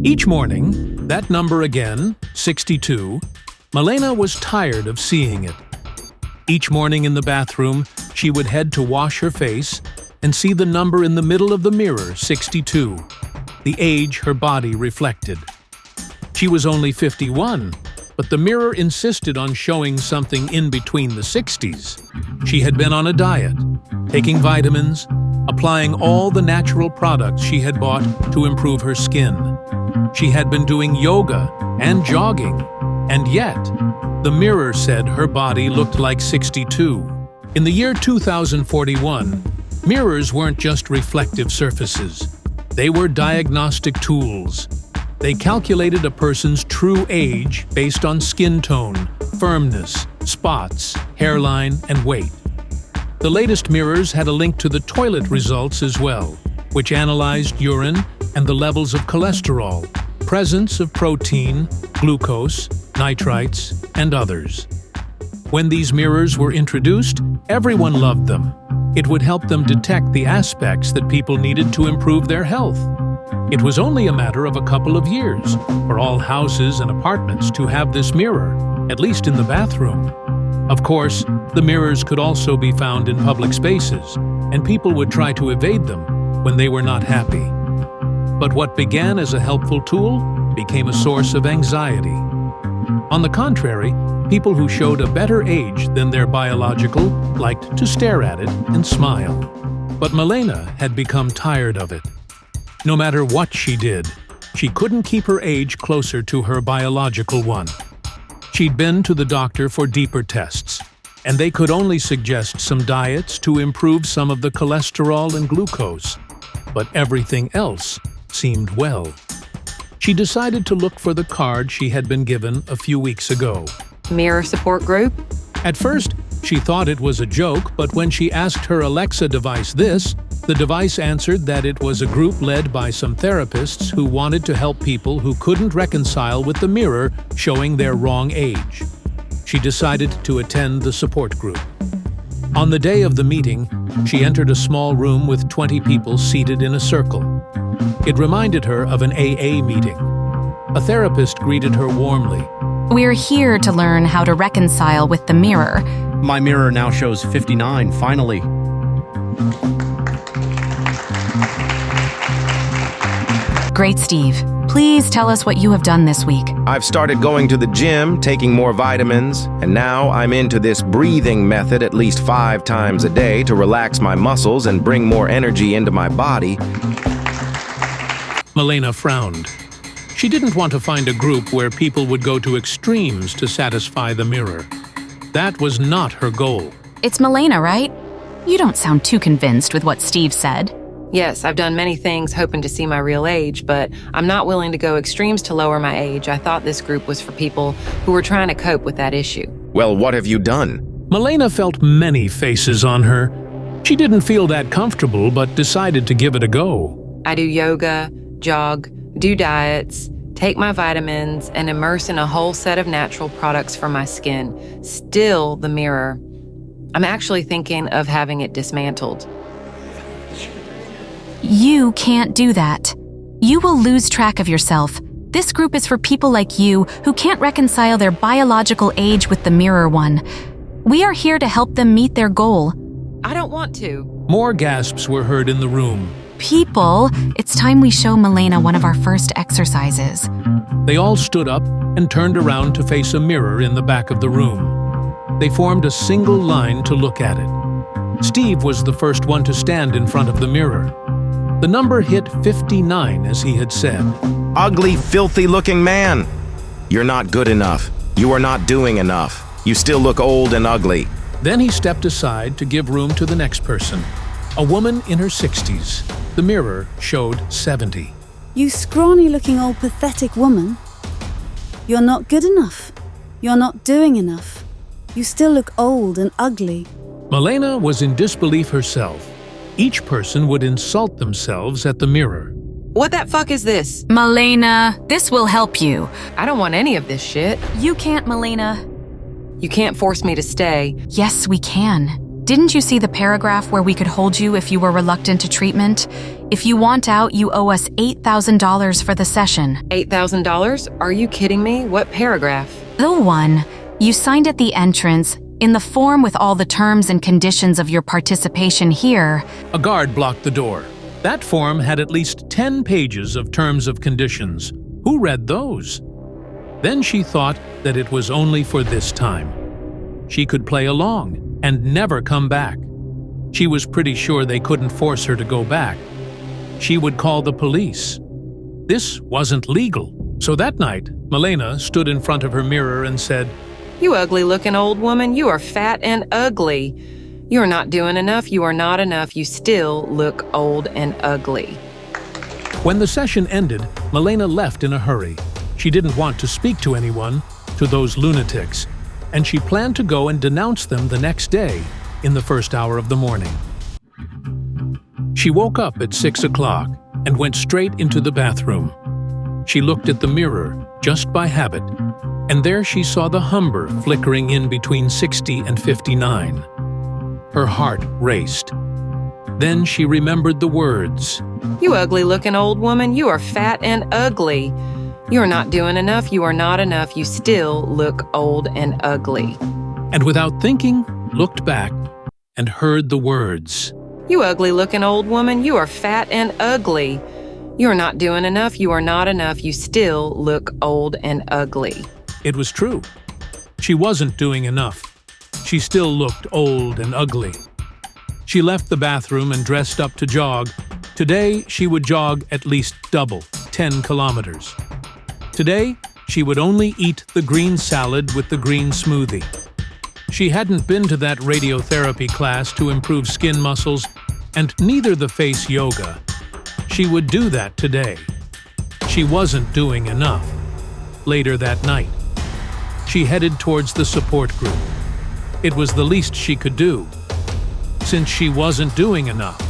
Each morning, that number again, 62, Milena was tired of seeing it. Each morning in the bathroom, she would head to wash her face and see the number in the middle of the mirror, 62, the age her body reflected. She was only 51, but the mirror insisted on showing something in between the 60s. She had been on a diet, taking vitamins, applying all the natural products she had bought to improve her skin. She had been doing yoga and jogging, and yet, the mirror said her body looked like 62. In the year 2041, mirrors weren't just reflective surfaces. They were diagnostic tools. They calculated a person's true age based on skin tone, firmness, spots, hairline, and weight. The latest mirrors had a link to the toilet results as well, which analyzed urine and the levels of cholesterol, presence of protein, glucose, nitrites, and others. When these mirrors were introduced, everyone loved them. It would help them detect the aspects that people needed to improve their health. It was only a matter of a couple of years for all houses and apartments to have this mirror, at least in the bathroom. Of course, the mirrors could also be found in public spaces, and people would try to evade them when they were not happy. But what began as a helpful tool became a source of anxiety. On the contrary, people who showed a better age than their biological liked to stare at it and smile. But Milena had become tired of it. No matter what she did, she couldn't keep her age closer to her biological one. She'd been to the doctor for deeper tests, and they could only suggest some diets to improve some of the cholesterol and glucose, but everything else seemed well. She decided to look for the card she had been given a few weeks ago. Mirror support group? At first, she thought it was a joke, but when she asked her Alexa device this, the device answered that it was a group led by some therapists who wanted to help people who couldn't reconcile with the mirror showing their wrong age. She decided to attend the support group. On the day of the meeting, she entered a small room with 20 people seated in a circle. It reminded her of an AA meeting. A therapist greeted her warmly. We're here to learn how to reconcile with the mirror. My mirror now shows 59, finally. Great, Steve. Please tell us what you have done this week. I've started going to the gym, taking more vitamins, and now I'm into this breathing method at least 5 times a day to relax my muscles and bring more energy into my body. Milena frowned. She didn't want to find a group where people would go to extremes to satisfy the mirror. That was not her goal. It's Milena, right? You don't sound too convinced with what Steve said. Yes, I've done many things hoping to see my real age, but I'm not willing to go extremes to lower my age. I thought this group was for people who were trying to cope with that issue. Well, what have you done? Milena felt many faces on her. She didn't feel that comfortable, but decided to give it a go. I do yoga, jog, do diets, take my vitamins, and immerse in a whole set of natural products for my skin. Still the mirror. I'm actually thinking of having it dismantled. You can't do that. You will lose track of yourself. This group is for people like you who can't reconcile their biological age with the mirror one. We are here to help them meet their goal. I don't want to. More gasps were heard in the room. People, it's time we show Milena one of our first exercises. They all stood up and turned around to face a mirror in the back of the room. They formed a single line to look at it. Steve was the first one to stand in front of the mirror. The number hit 59, as he had said. Ugly, filthy-looking man! You're not good enough. You are not doing enough. You still look old and ugly. Then he stepped aside to give room to the next person, a woman in her 60s. The mirror showed 70. You scrawny-looking old pathetic woman. You're not good enough. You're not doing enough. You still look old and ugly. Milena was in disbelief herself. Each person would insult themselves at the mirror. What the fuck is this? Milena, this will help you. I don't want any of this shit. You can't, Milena. You can't force me to stay. Yes, we can. Didn't you see the paragraph where we could hold you if you were reluctant to treatment? If you want out, you owe us $8,000 for the session. $8,000? Are you kidding me? What paragraph? The one you signed at the entrance, in the form with all the terms and conditions of your participation here. A guard blocked the door. That form had at least 10 pages of terms of conditions. Who read those? Then she thought that it was only for this time. She could play along and never come back. She was pretty sure they couldn't force her to go back. She would call the police. This wasn't legal. So that night, Milena stood in front of her mirror and said, You ugly-looking old woman, you are fat and ugly. You are not doing enough, you are not enough, you still look old and ugly. When the session ended, Milena left in a hurry. She didn't want to speak to anyone, to those lunatics, and she planned to go and denounce them the next day, in the first hour of the morning. She woke up at 6 o'clock and went straight into the bathroom. She looked at the mirror, just by habit, and there she saw the Humber flickering in between 60 and 59. Her heart raced. Then she remembered the words. You ugly-looking old woman, you are fat and ugly. You are not doing enough, you are not enough, you still look old and ugly. And without thinking, looked back and heard the words. You ugly-looking old woman, you are fat and ugly. You are not doing enough, you are not enough, you still look old and ugly. It was true. She wasn't doing enough. She still looked old and ugly. She left the bathroom and dressed up to jog. Today, she would jog at least double, 10 kilometers. Today, she would only eat the green salad with the green smoothie. She hadn't been to that radiotherapy class to improve skin muscles, and neither the face yoga. She would do that today. She wasn't doing enough. Later that night, she headed towards the support group. It was the least she could do, since she wasn't doing enough.